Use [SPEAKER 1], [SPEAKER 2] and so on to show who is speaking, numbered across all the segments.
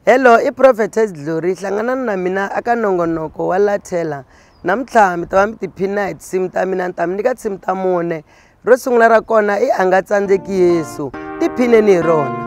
[SPEAKER 1] Hello, I Prophetess Glory. Hlangana na mina aka nongonoko wa Lathela. Namtlha mi ta va mi tiphina hi tinsimu ta mina ni ta mi nyika tinsimu ta mune. Ro sungula ra kona I a nga tsandzeki Yesu. Tiphineni hi rona.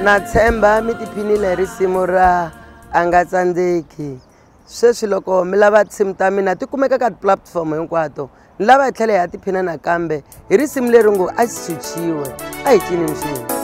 [SPEAKER 1] na tshemba mi tiphinile risimu ra a nga tsandzeki. Sweswi loko mi lava tinsimu ta mina ti kumeka ka tipulatifomo hinkwato, ni lava hi tlhela hi ya tiphina nakambe hi risimu leri ngo a xi chuchiwe. A hi cineni swin'we.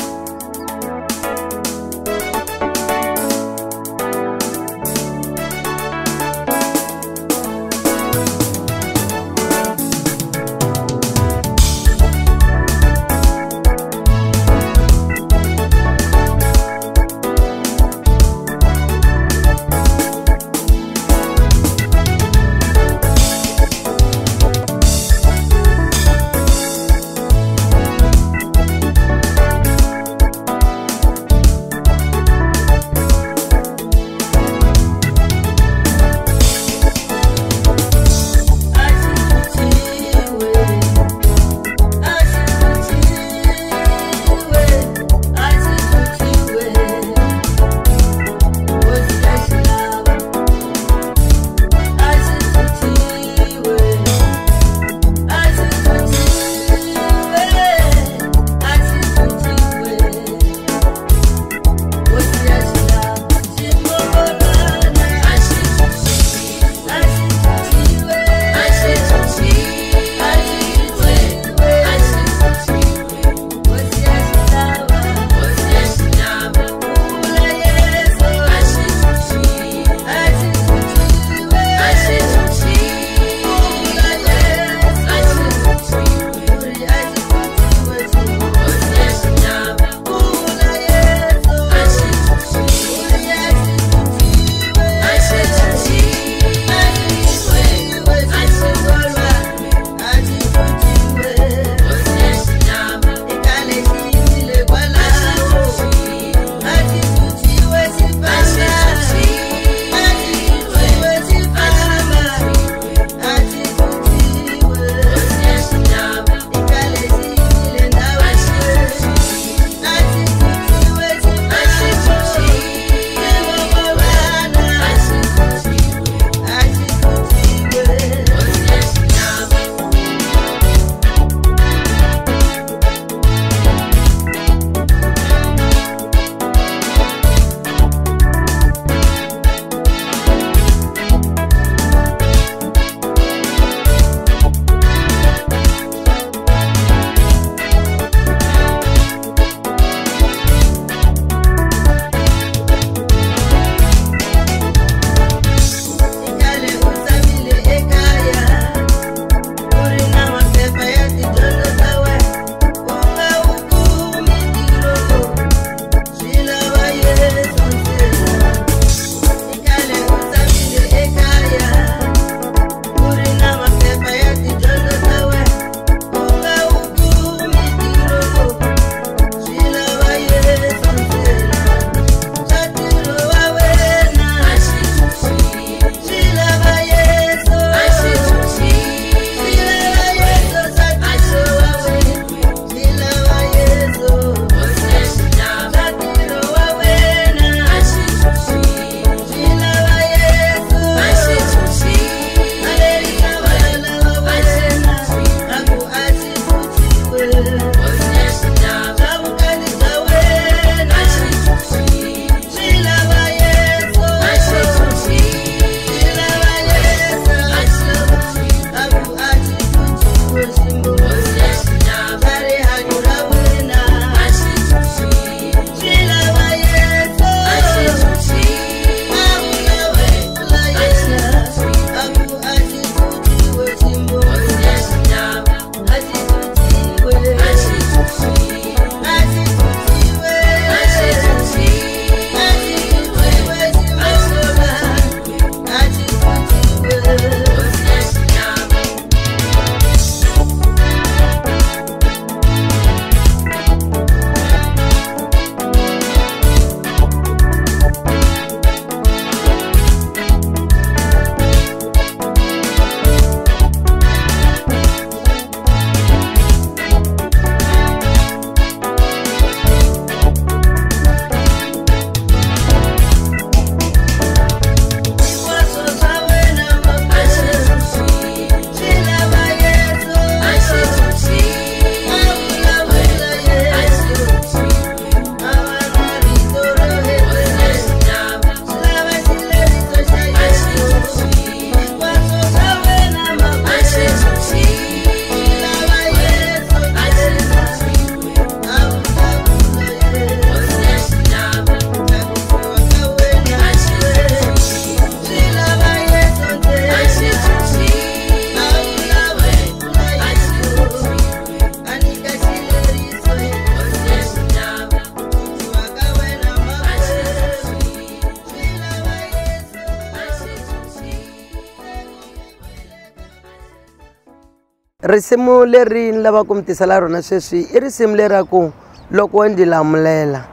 [SPEAKER 1] Risimu leri ni lava ku mi tisela rona sweswi I risimu lera ku loko ndi lamulela.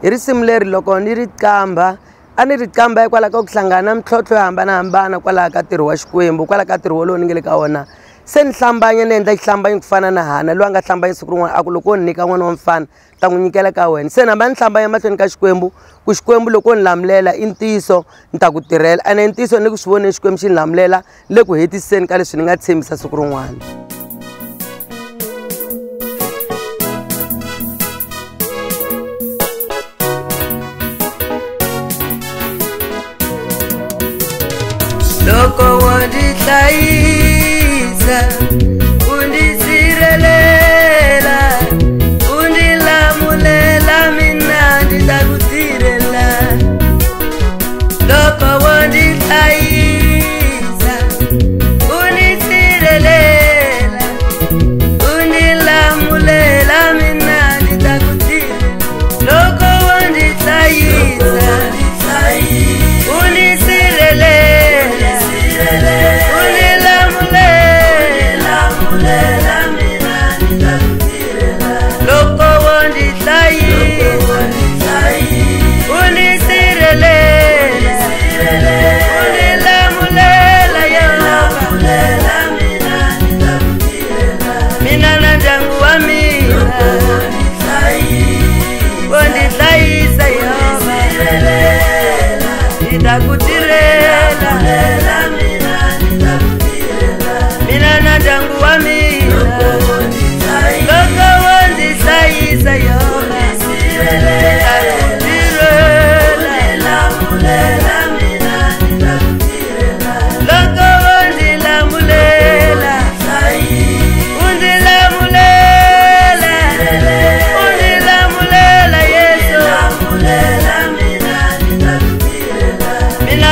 [SPEAKER 1] I risimu leri loko ni ri kamba a ni ri kamba hikwalaho ka ku hlangana mintlhontlho yo hambanahambana kwalaho ka ntirho wa Xikwembu kwalaho ka ntirho wolowo ni nge le ka wona. Se ni hlambanya ni endla xihlambanyo ku fana na Hana loyi a nga hlambanya siku rin'wana a ku loko ni nyika n'wana wa mfana ta n'wi nyikela ka wena. Se namba ni hlambanya mahlweni ka Xikwembu ku Xikwembu loko ni lamulela I ntiyiso ni ta ku tirhela ene I ntiyiso ni ku swi vone Xikwembu xi ni lamulela le ku hetiseni ka leswi ni nga tshembisa siku rin'wana. Loko wandihlayisa undisirhelela undilamulela mina ndita ku tirhela. Loko wandihlayisa undisirhelela undilamulela mina ndita ku tirhela. Loko wandihlayisa mina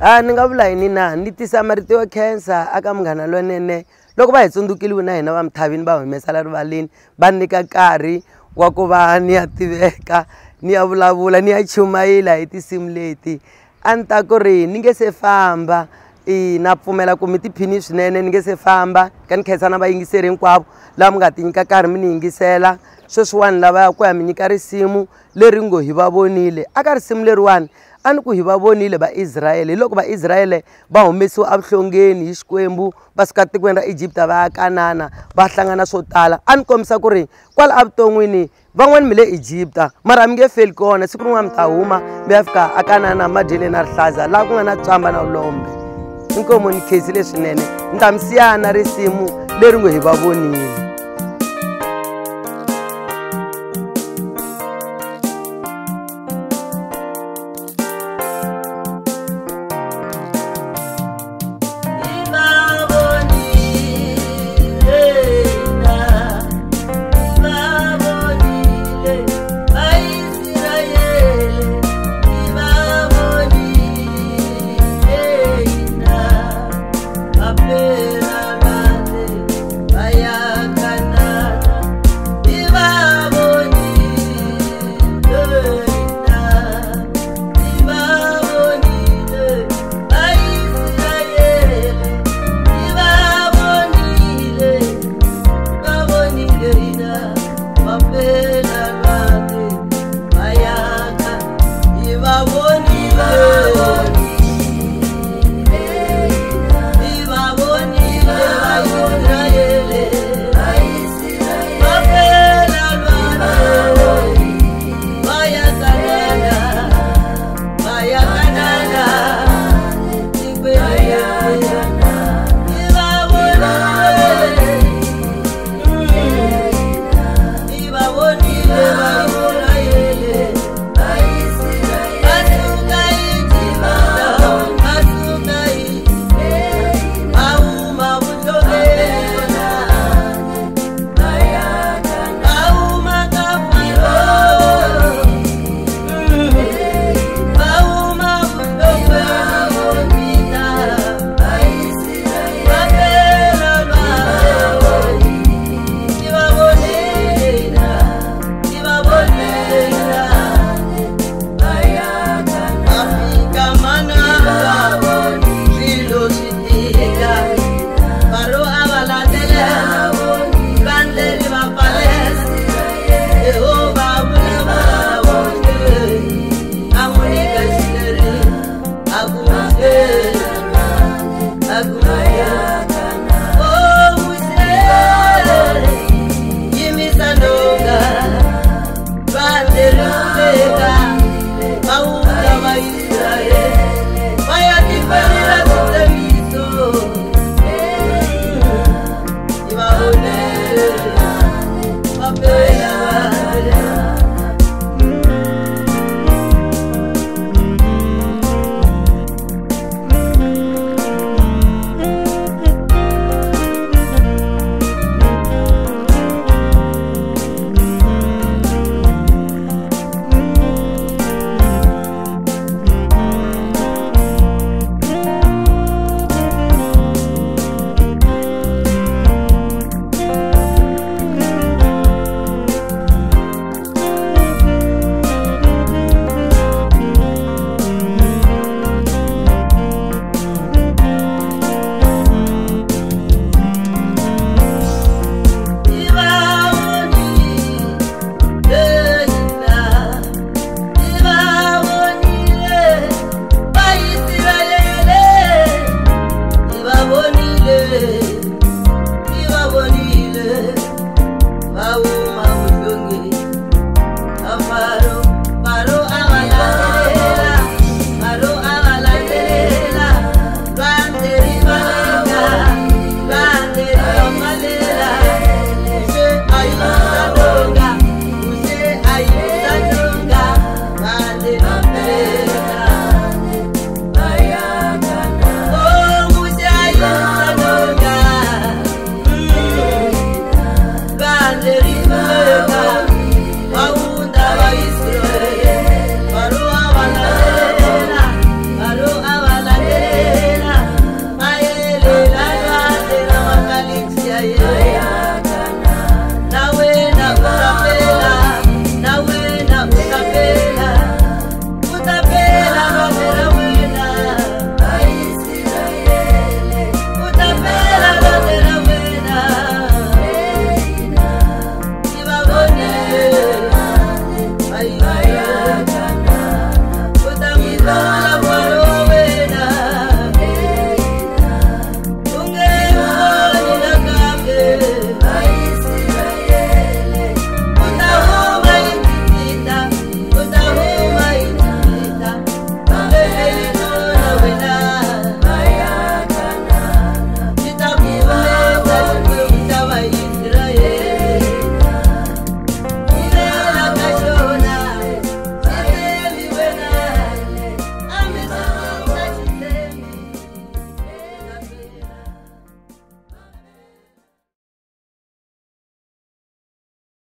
[SPEAKER 1] ni nga vula yini na ni tisa marito yo khensa aka Munghana Lonene loko va hi tsundzukile na hina va Mthavini va humesa la rivaleni va nyika nkarhi wa ku va ni ya tiveka ni ya vulavula ni ya chumayela hi tinsimu leti a ni ta ku ri ni nge se famba na pfumela ku mi tiphini swinene ni nge se famba ka ni khensa na vayingiseri hinkwavo lava mi nga ti nyika nkarhi mi ni yingisela sweswiwani lava ku ya mi nyika risimu leri ngo hi va vonile aka risimu leriwani a ni ku hi va vonile vaIsrayele hi loko vaIsrayele va humesiwa evuhlongeni hi Xikwembu va suka tikweni ra Egypta va ya Kanana va hlangana swo tala a ni kombisa ku ri kwala evuton'wini van'wani mi le Egypta mara mi nge feli kona siku rin'wana mi ta huma mi ya fika a Kanana madyele na rihlaza laha ku nga na tswamba na vulombe inkomo ni khensile swinene ni ta mi siya na risimu leri ngo hi va vonile.